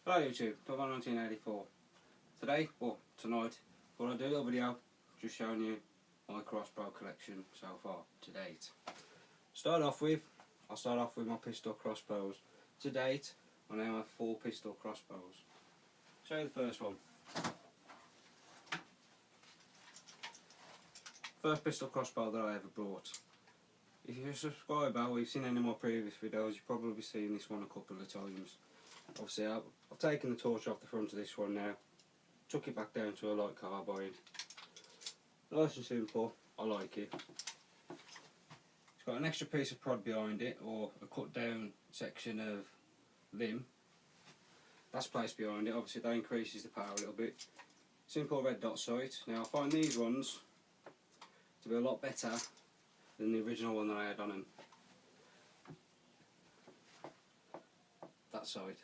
Hello YouTube, Dog 1984. Today, or tonight, I'm going to do a little video just showing you my crossbow collection so far to date. I'll start off with my pistol crossbows. To date, I now have 4 pistol crossbows. Show you the first one. First pistol crossbow that I ever brought. If you're a subscriber or you've seen any of my previous videos, you've probably seen this one a couple of times. Obviously I've taken the torch off the front of this one now, took it back down to a light carbine. Nice and simple, I like it. It's got an extra piece of prod behind it, or a cut down section of limb. That's placed behind it, obviously that increases the power a little bit. Simple red dot sight. Now I find these ones to be a lot better than the original one that I had on them. That side.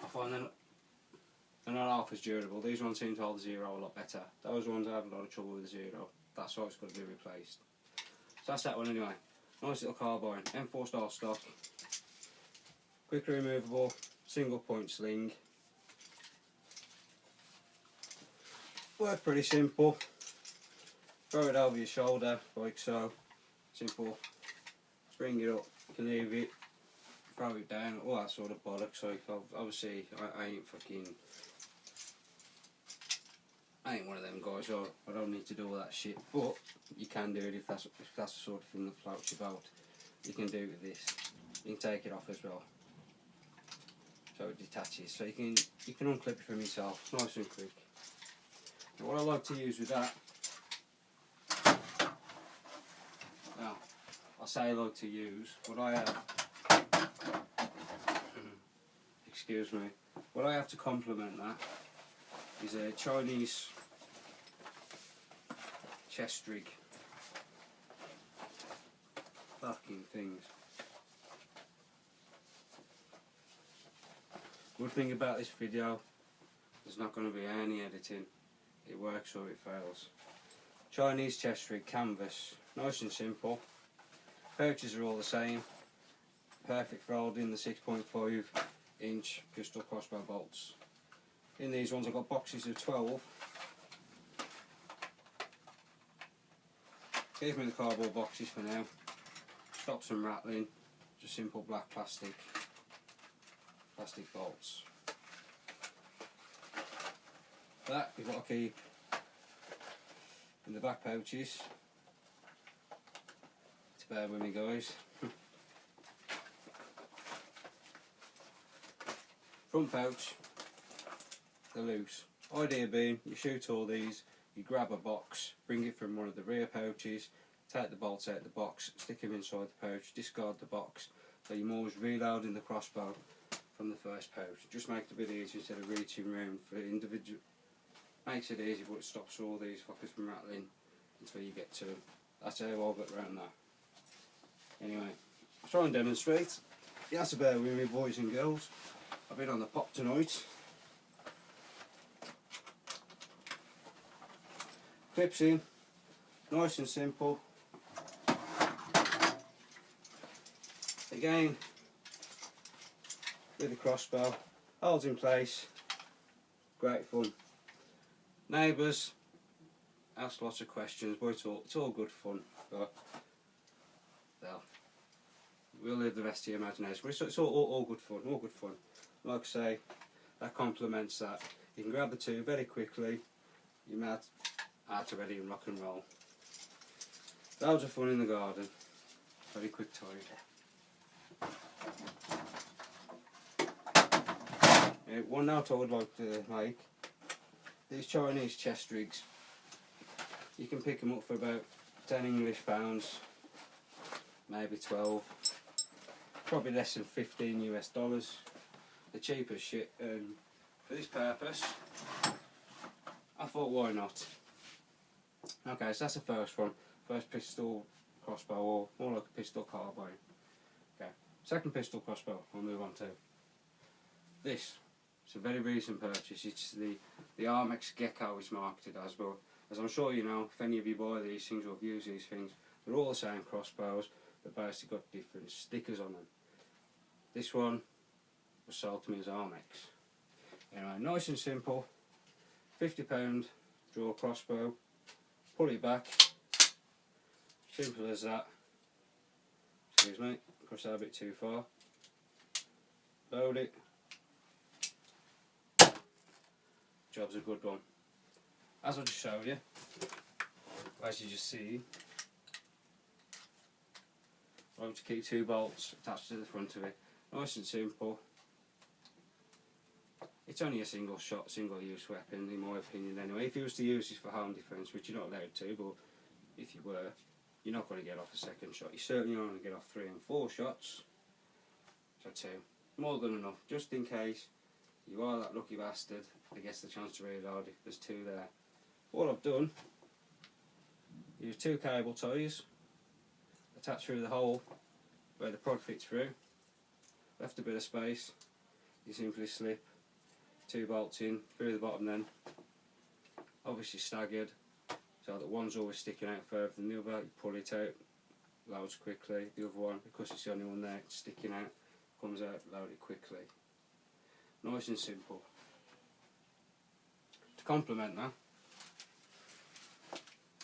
I find they're not half as durable. These ones seem to hold the zero a lot better. Those ones I have a lot of trouble with the zero. That's why it's got to be replaced. So that's that one anyway. Nice little carbine. M4 style stock. Quickly removable, single point sling. Works pretty simple. Throw it over your shoulder like so. Simple. Spring it up. You can leave it. Throw it down, all that sort of bollocks. So obviously I ain't one of them guys, so I don't need to do all that shit, but you can do it if that's the sort of thing that floats your boat. You can do it with this. You can take it off as well, so it detaches, so you can unclip it from yourself, nice and quick. Now what I like to use with that, now I say I like to use, what I have, excuse me, what I have to complement that is a Chinese chest rig. Fucking things. Good thing about this video, there's not going to be any editing. It works or it fails. Chinese chest rig canvas, nice and simple. Pouches are all the same. Perfect for holding the 6.5 inch pistol crossbow bolts. In these ones I've got boxes of 12. Here's me the cardboard boxes for now. Stops them rattling. Just simple black plastic bolts. That we've got to keep in the back pouches. To bear with me guys. Front pouch, they're loose. Idea being, you shoot all these, you grab a box, bring it from one of the rear pouches, take the bolts out of the box, stick them inside the pouch, discard the box, so you're always reloading the crossbow from the first pouch. Just makes it a bit easier instead of reaching around for individual. Makes it easy, but it stops all these fuckers from rattling until you get to them. That's how I'll get around that. Anyway, I'll try and demonstrate. You have to bear with me, boys and girls. I've been on the pop tonight. Clips in, nice and simple. Again, with the crossbow, holds in place, great fun. Neighbours ask lots of questions, but it's all good fun. But well, we'll leave the rest to your imagination. But it's all good fun, all good fun. Like I say, that complements that. You can grab the two very quickly. You're mad out ready and rock and roll. Loads of fun in the garden. Very quick tide. One note I would like to make. These Chinese chest rigs, you can pick them up for about 10 English pounds, maybe 12. Probably less than 15 US dollars. The cheapest shit. For this purpose, I thought why not. Okay, so that's the first one. First pistol crossbow, or more like a pistol carbine. Okay, second pistol crossbow I'll move on to. This, it's a very recent purchase. It's the Armex Gecko is marketed as, but as I'm sure you know, if any of you buy these things or use these things, they're all the same crossbows, but basically got different stickers on them. This one was sold to me as Armex. Anyway, nice and simple. £50 draw crossbow, pull it back, simple as that. Excuse me, pushed that a bit too far. Load it. Job's a good one. As I just showed you, as you just see, I'm going to keep 2 bolts attached to the front of it. Nice and simple. It's only a single shot, single use weapon in my opinion anyway. If you was to use this for home defence, which you're not allowed to, but if you were, you're not going to get off a second shot. You certainly aren't going to get off 3 and 4 shots. So 2. More than enough, just in case you are that lucky bastard that gets the chance to reload it. There's 2 there. All I've done, use 2 cable ties, attached through the hole where the prod fits through, left a bit of space, you simply slip 2 bolts in through the bottom then, obviously staggered, so that one's always sticking out further than the other. You pull it out, loads quickly. The other one, because it's the only one there, it's sticking out, comes out, load it quickly. Nice and simple. To complement that,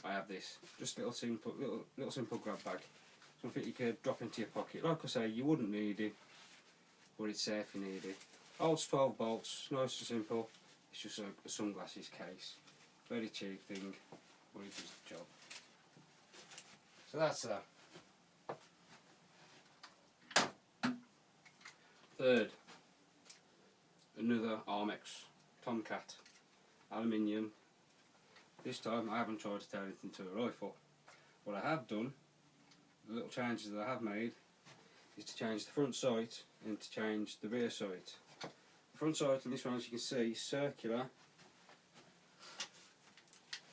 I have this, just little simple grab bag, something you could drop into your pocket. Like I say, you wouldn't need it, but it's there if you need it. Holds 12 bolts, nice and simple. It's just a sunglasses case, very cheap thing, but it does the job. So that's that. Third, another Armex Tomcat, aluminium. This time I haven't tried to turn it into a rifle. What I have done, the little changes that I have made, is to change the front sight and to change the rear sight. The front sight in this one, as you can see, is circular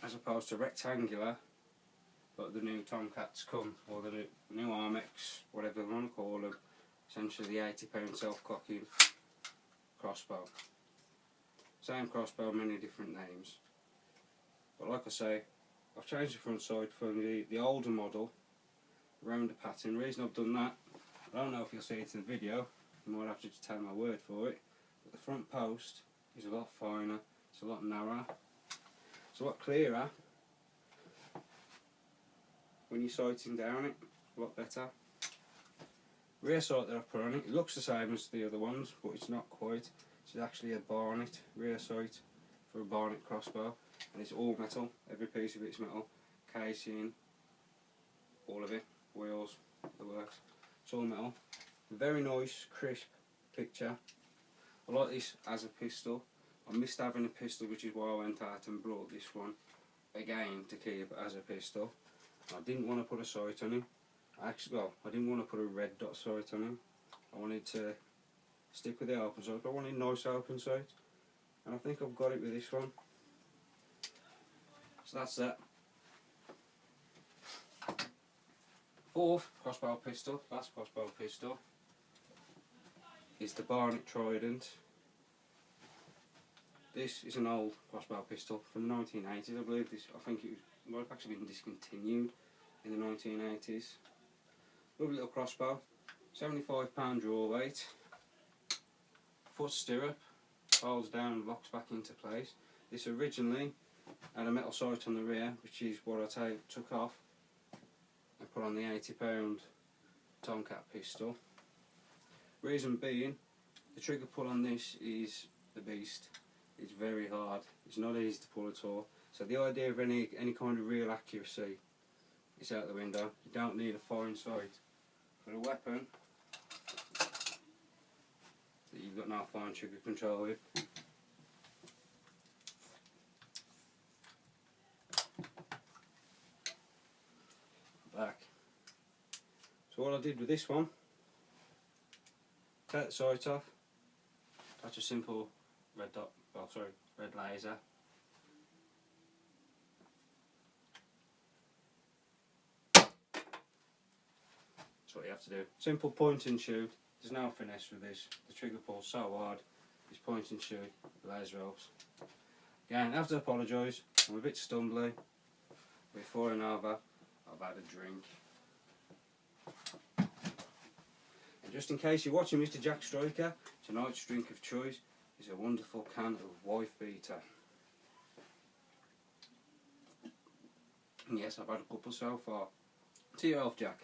as opposed to rectangular, but the new Tomcats come, or the new Armex, whatever you want to call them, essentially the £80 self-cocking crossbow. Same crossbow, many different names. But like I say, I've changed the front sight from the older model around the pattern. The reason I've done that, I don't know if you'll see it in the video, you might have to just take my word for it, but the front post is a lot finer, it's a lot narrower, it's a lot clearer when you're sighting down it, a lot better. Rear sight that I've put on it, it looks the same as the other ones, but it's not quite. It's actually a barnet rear sight for a barnet crossbow, and it's all metal, every piece of it's metal, casing, all of it, wheels, the works, it's all metal. Very nice, crisp picture. I like this as a pistol. I missed having a pistol, which is why I went out and brought this one again to keep as a pistol. I didn't want to put a sight on him. I didn't want to put a red dot sight on him. I wanted to stick with the open sight, but I wanted a nice open sight, and I think I've got it with this one. So that's that. Fourth crossbow pistol, last crossbow pistol, is the Barnet Trident. This is an old crossbow pistol from the 1980s. I believe this. I think it might have actually been discontinued in the 1980s. Lovely little crossbow, £75 draw weight, foot stirrup, folds down and locks back into place. This originally had a metal sight on the rear, which is what I took off and put on the £80 Tomcat pistol. Reason being, the trigger pull on this is the beast. It's very hard, it's not easy to pull at all. So the idea of any kind of real accuracy is out the window. You don't need a fine sight for a weapon that you've got no fine trigger control with. Back. So what I did with this one, take the sight off, attach a simple red laser. That's what you have to do. Simple point and shoot. There's no finesse with this. The trigger pulls so hard. It's point and shoot. The laser helps. Again, I have to apologise. I'm a bit stumbly. Before and over, I've had a drink. Just in case you're watching Mr. Jack Striker, tonight's drink of choice is a wonderful can of wife beater. And yes, I've had a couple so far. To your health, Jack.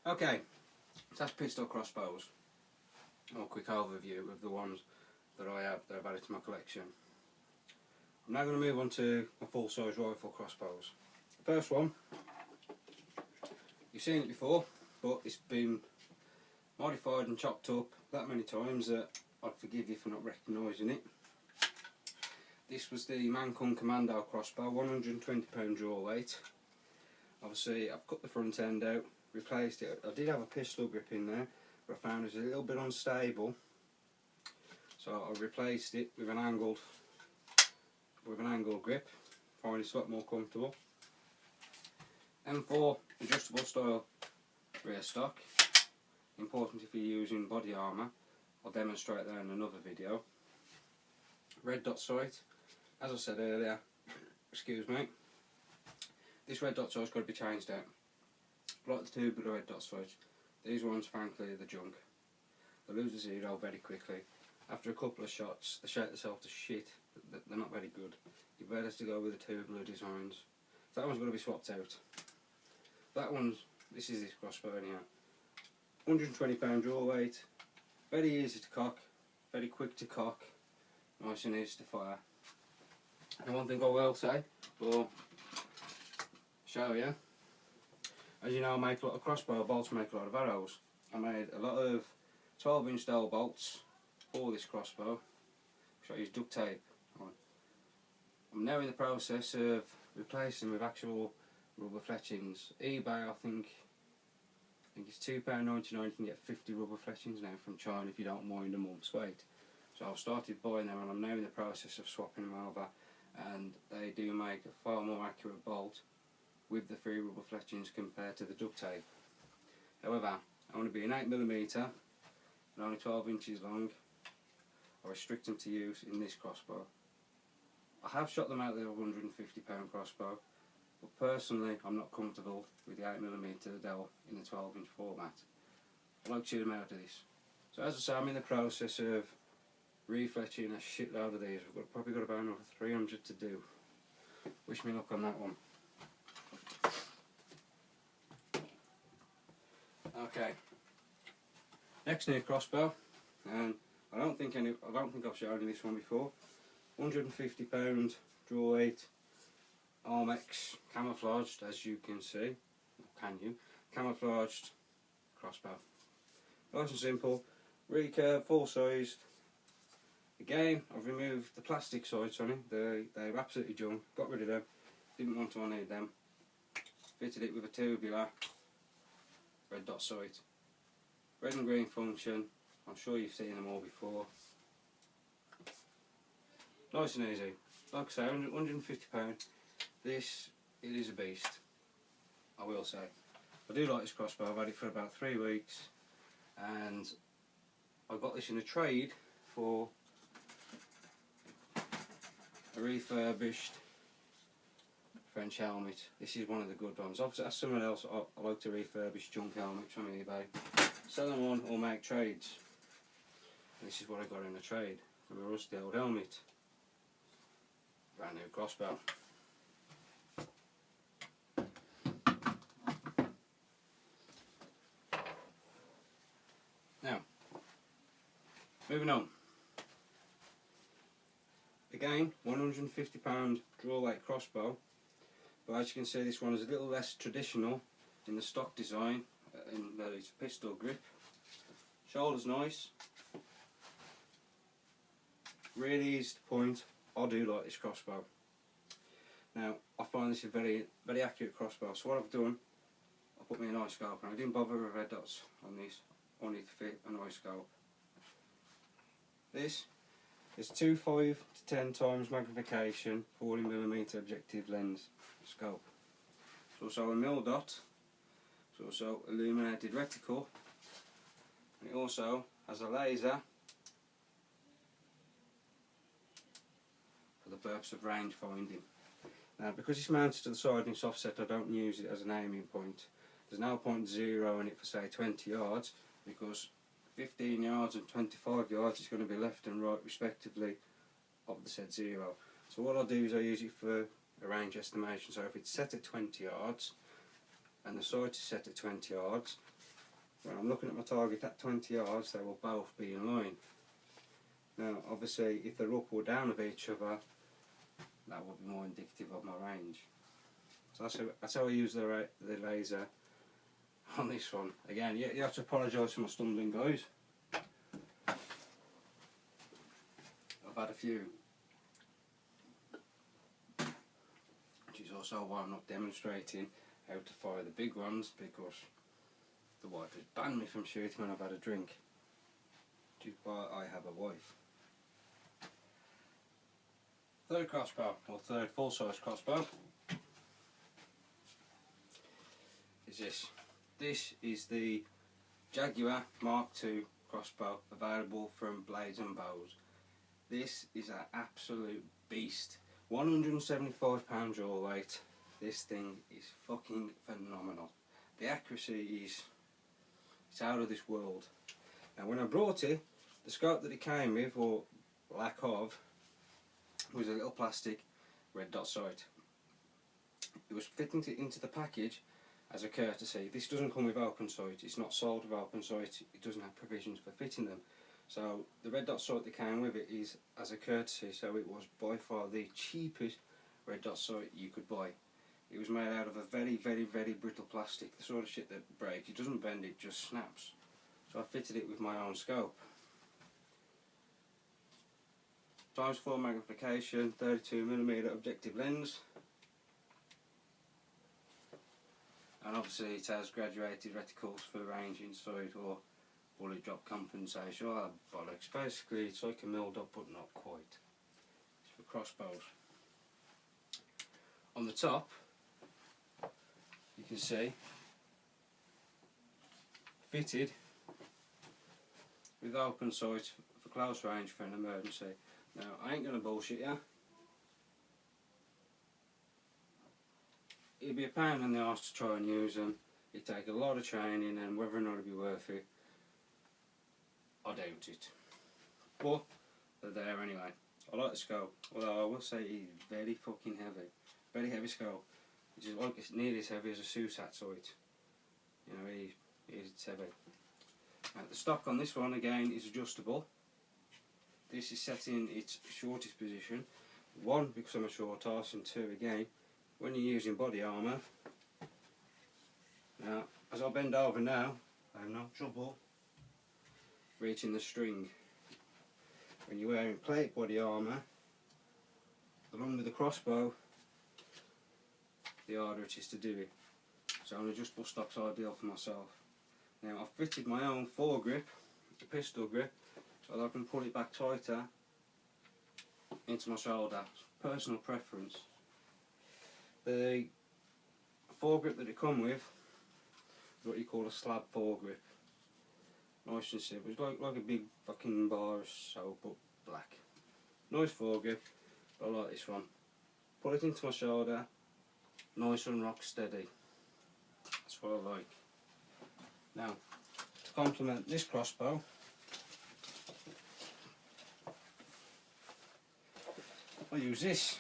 Okay, so that's pistol crossbows. A quick overview of the ones that I have that I've added to my collection. I'm now going to move on to my full-size rifle crossbows. First one, you've seen it before, but it's been modified and chopped up that many times that I'd forgive you for not recognising it. This was the Mancun Commando crossbow, 120 pound draw weight. Obviously I've cut the front end out, replaced it. I did have a pistol grip in there, but I found it was a little bit unstable, so I replaced it with an angled grip. Find it's a lot more comfortable. M4 adjustable style rear stock. Important if you're using body armour. I'll demonstrate that in another video. Red dot sight. As I said earlier, excuse me, this red dot sight's got to be changed out. Like the tubular red dot sights, these ones frankly are the junk. They lose the zero very quickly. After a couple of shots, they shake themselves to shit. They're not very good. You're better to go with the tubular designs. So that one's got to be swapped out. This is this crossbow anyhow. 120 pound draw weight, very easy to cock, very quick to cock, nice and easy to fire. And one thing I will say, or show you, as you know I make a lot of crossbow bolts, make a lot of arrows. I made a lot of 12-inch style bolts for this crossbow, which I use duct tape on. I'm now in the process of replacing with actual rubber fletchings. eBay, I think it's £2.99. You can get 50 rubber fletchings now from China if you don't mind a month's wait. So I've started buying them and I'm now in the process of swapping them over, and they do make a far more accurate bolt with the 3 rubber fletchings compared to the duct tape. However, I want to be an 8mm and only 12 inches long. I restrict them to use in this crossbow. I have shot them out with a 150 pound crossbow, but personally I'm not comfortable with the 8mm dowel in the 12-inch format. I like to shoot them out of this. So as I say, I'm in the process of refletching a shitload of these. We've probably got about another 300 to do. Wish me luck on that one. Okay. Next new crossbow, and I don't think I've shown this one before. 150 pound draw weight, Armex camouflaged, as you can see. Camouflaged crossbow. Nice and simple, recurve, full sized. Again, I've removed the plastic sights on it. They're absolutely junk. Got rid of them. Didn't want to need them. Fitted it with a tubular red dot sight. Red and green function. I'm sure you've seen them all before. Nice and easy. Like I say, 150 pound. It is a beast, I will say. I do like this crossbow. I've had it for about 3 weeks, and I got this in a trade for a refurbished French helmet. This is one of the good ones. Obviously, as someone else, I like to refurbish junk helmets from eBay, sell them on or make trades. And this is what I got in a trade from a rusty old helmet. Brand new crossbow. Now, moving on. Again, 150 pound draw weight crossbow, but as you can see, this one is a little less traditional in the stock design, in that it's a pistol grip. Shoulder's nice, really easy to point. I do like this crossbow. Now, I find this a very, very accurate crossbow, so what I've done, I put me an eye scope, and I didn't bother with red dots on this. I wanted to fit an eye scope. This is 2.5 to 10 times magnification, 40mm objective lens scope. It's also a mil dot. It's also illuminated reticle, and it also has a laser for the purpose of range finding. Now, because it's mounted to the side and it's offset, I don't use it as an aiming point. There's no point zeroing it for say 20 yards, because 15 yards and 25 yards is going to be left and right respectively of the said zero. So what I'll do is I use it for a range estimation. So if it's set at 20 yards and the sight is set at 20 yards, when I'm looking at my target at 20 yards, they will both be in line. Now obviously if they're up or down of each other, that will be more indicative of my range. So that's how I use the laser on this one. Again, you have to apologise for my stumbling, guys. I've had a few, which is also why I'm not demonstrating how to fire the big ones, because the wife has banned me from shooting when I've had a drink, which is why I have a wife. Third crossbow, or third full-size crossbow, is this. This is the Jaguar Mark II crossbow, available from Blades and Bows. This is an absolute beast. 175 draw weight. This thing is fucking phenomenal. The accuracy is, it's out of this world. Now when I brought it, the scope that it came with, or lack of, was a little plastic red dot sight. It was fitting into the package as a courtesy. This doesn't come with open sight, it's not sold with open sight, it doesn't have provisions for fitting them. So the red dot sight that came with it is as a courtesy, so it was by far the cheapest red dot sight you could buy. It was made out of a very, very, very brittle plastic, the sort of shit that breaks. It doesn't bend, it just snaps. So I fitted it with my own scope. ×4 magnification, 32mm objective lens. And obviously it has graduated reticles for range insight or bullet drop compensation. Oh, bollocks. Basically it's like a milled up but not quite. It's for crossbows. On the top you can see fitted with open sight for close range for an emergency. Now I ain't gonna bullshit you. It'd be a pain in the arse to try and use them. It'd take a lot of training, and whether or not it'd be worth it, I doubt it. But they're there anyway. I like the scope, although I will say it's very fucking heavy. Very heavy scope. Which is like, it's nearly as heavy as a Susat sight. You know, it's heavy. Now, the stock on this one again is adjustable. This is set in its shortest position. One, because I'm a short arse, and two, again, when you're using body armour. Now, as I bend over now, I have no trouble reaching the string. When you're wearing plate body armour, along with the crossbow, the harder it is to do it. So an adjustable stock's ideal for myself. Now I've fitted my own foregrip, the pistol grip, so that I can pull it back tighter into my shoulder. Personal preference. The foregrip that it come with is what you call a slab foregrip. Nice and simple. It's like a big fucking bar of soap, but black. Nice foregrip, but I like this one. Put it into my shoulder, nice and rock steady. That's what I like. Now, to complement this crossbow, I use this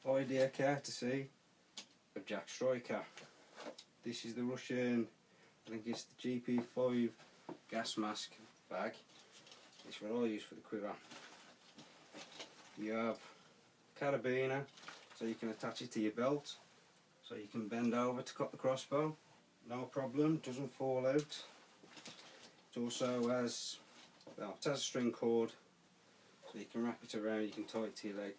idea courtesy of Jack Striker. This is the Russian, I think it's the GP5 gas mask bag. This is what I use for the quiver. You have carabiner, so you can attach it to your belt, so you can bend over to cut the crossbow, no problem, doesn't fall out. It also has, well, it has a string cord, so you can wrap it around, you can tie it to your leg.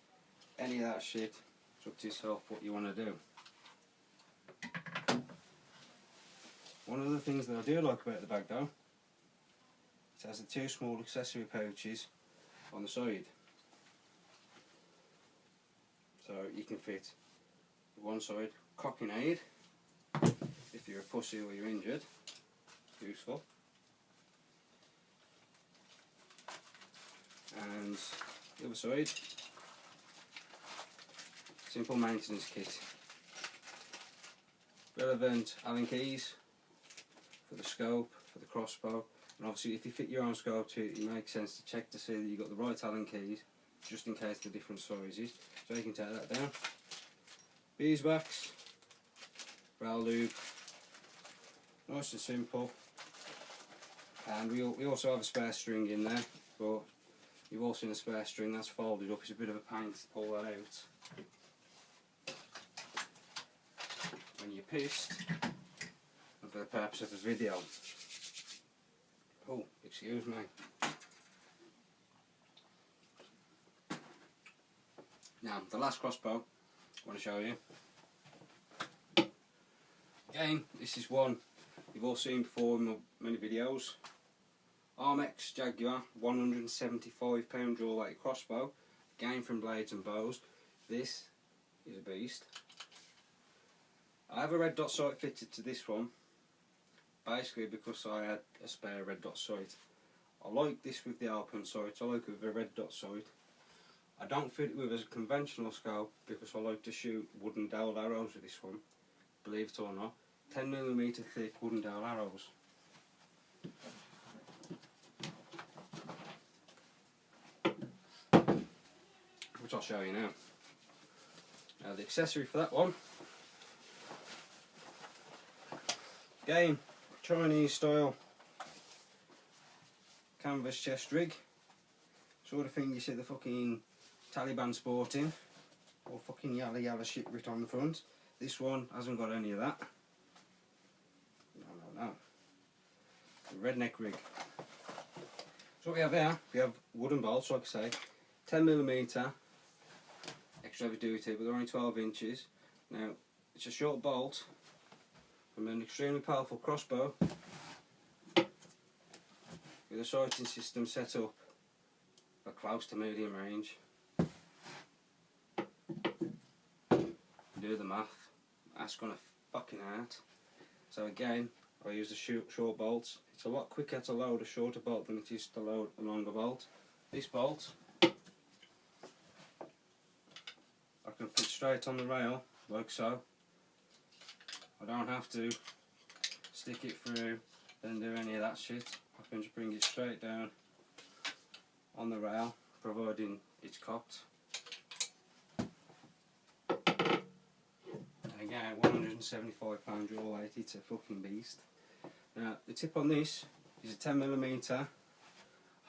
Any of that shit, it's up to yourself what you want to do. One of the things that I do like about the bag though, it has the two small accessory pouches on the side. So you can fit one side cocking aid if you're a pussy or you're injured, useful. And the other side, simple maintenance kit. relevant Allen keys for the scope, for the crossbow, and obviously if you fit your own scope to it, it makes sense to check to see that you've got the right Allen keys, just in case they're different sizes. So you can take that down. Beeswax, rail lube, nice and simple. And we also have a spare string in there, but you've also seen a spare string that's folded up. It's a bit of a pain to pull that out when you're pissed, and for the purpose of the video. Oh, excuse me. Now, the last crossbow I want to show you. Again, this is one you've all seen before in many videos. Armex Jaguar 175 draw weight crossbow, again from Blades and Bows. This is a beast. I have a red dot sight fitted to this one, basically because I had a spare red dot sight. I like this with the open sight, I like it with a red dot sight. I don't fit it with a conventional scope because I like to shoot wooden dowel arrows with this one, believe it or not. 10mm thick wooden dowel arrows. Which I'll show you now. Now the accessory for that one, again, Chinese style canvas chest rig, sort of thing you see the fucking Taliban sporting, or fucking yalla shit written on the front. This one hasn't got any of that. No. The redneck rig. So what we have here, we have wooden bolts, like I say, 10mm extra heavy duty, but they're only 12 inches. Now, it's a short bolt from an extremely powerful crossbow with a sighting system set up for close to medium range. Do the math, that's gonna fucking hurt. So again, I use the short bolts. It's a lot quicker to load a shorter bolt than it is to load a longer bolt. This bolt I can fit straight on the rail, like so. I don't have to stick it through and do any of that shit. I can just bring it straight down on the rail, providing it's cocked. Again, 175 draw weight, it's a fucking beast. Now, the tip on this is a 10mm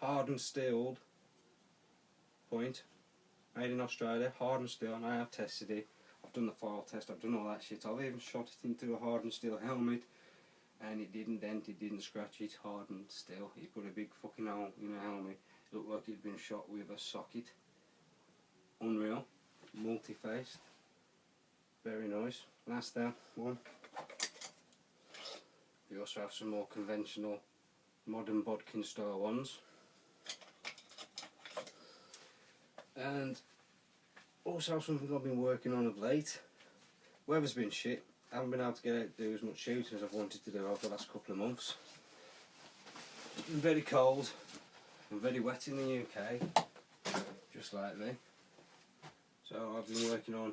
hardened steel point, made in Australia, hardened steel, and I have tested it. I've done the file test, I've done all that shit. I've even shot it into a hardened steel helmet, and it didn't dent, it didn't scratch, it's hardened steel. You put a big fucking hole in a helmet, it looked like it'd been shot with a socket. Unreal, multi-faced. Very nice. That's that one. We also have some more conventional modern bodkin style ones. And also something I've been working on of late. Weather's been shit. I haven't been able to get out to do as much shooting as I've wanted to do over the last couple of months. It's been very cold and very wet in the UK, just lately. So I've been working on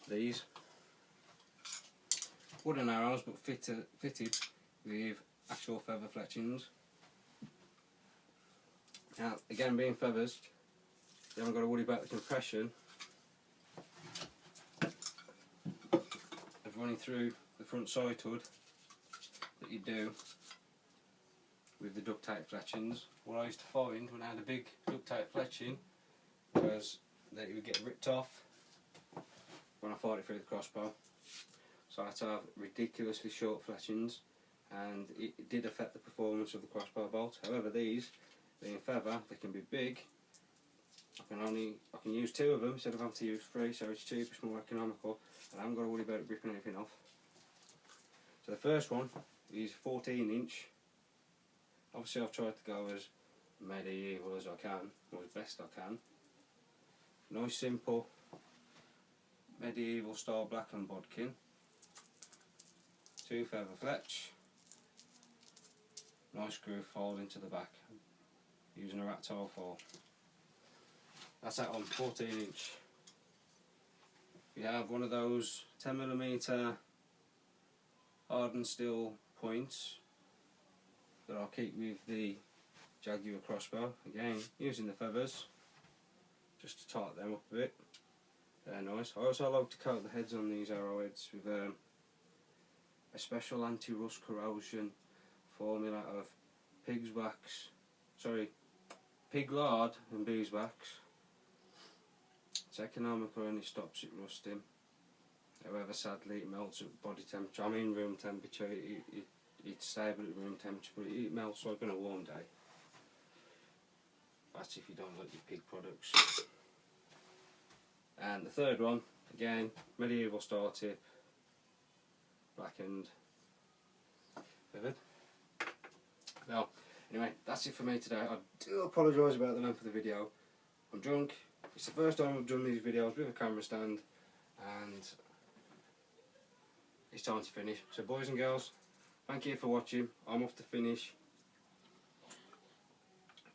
these wooden arrows, but fitted with actual feather fletchings. Now, again, being feathers, you haven't got to worry about the compression of running through the front sight hood that you do with the duct tape fletchings. What I used to find when I had a big duct tape fletching was that it would get ripped off when I fired it through the crossbow. So I had to have ridiculously short fletchings, and it did affect the performance of the crossbow bolt. However, these, being feather, they can be big. I can use 2 of them instead of having to use 3, so it's cheap, it's more economical, and I haven't got to worry about it ripping anything off. So the first one is 14 inch. Obviously I've tried to go as medieval as I can, or as best I can. Nice simple medieval style black and bodkin. 2 feather fletch. Nice groove fold into the back using a rat tail foil. That's that on 14 inch. we have one of those 10mm hardened steel points that I'll keep with the Jaguar crossbow, again using the feathers just to tighten them up a bit. They're nice. I also like to coat the heads on these arrowheads with a special anti-rust corrosion formula of pig lard and beeswax. It's economical and it stops it rusting. However, sadly it melts at body temperature. I mean room temperature. It's stable at room temperature, but it melts like on a warm day. That's if you don't like your pig products. And the third one, again, medieval style tip, blackened, vivid. Well, anyway, that's it for me today. I do apologise about the length of the video. I'm drunk. It's the first time I've done these videos with a camera stand, and it's time to finish. So boys and girls, thank you for watching. I'm off to finish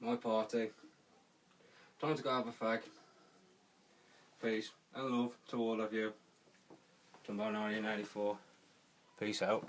my party. Time to go have a fag. Peace and love to all of you. Tomorrow 1984. Peace out.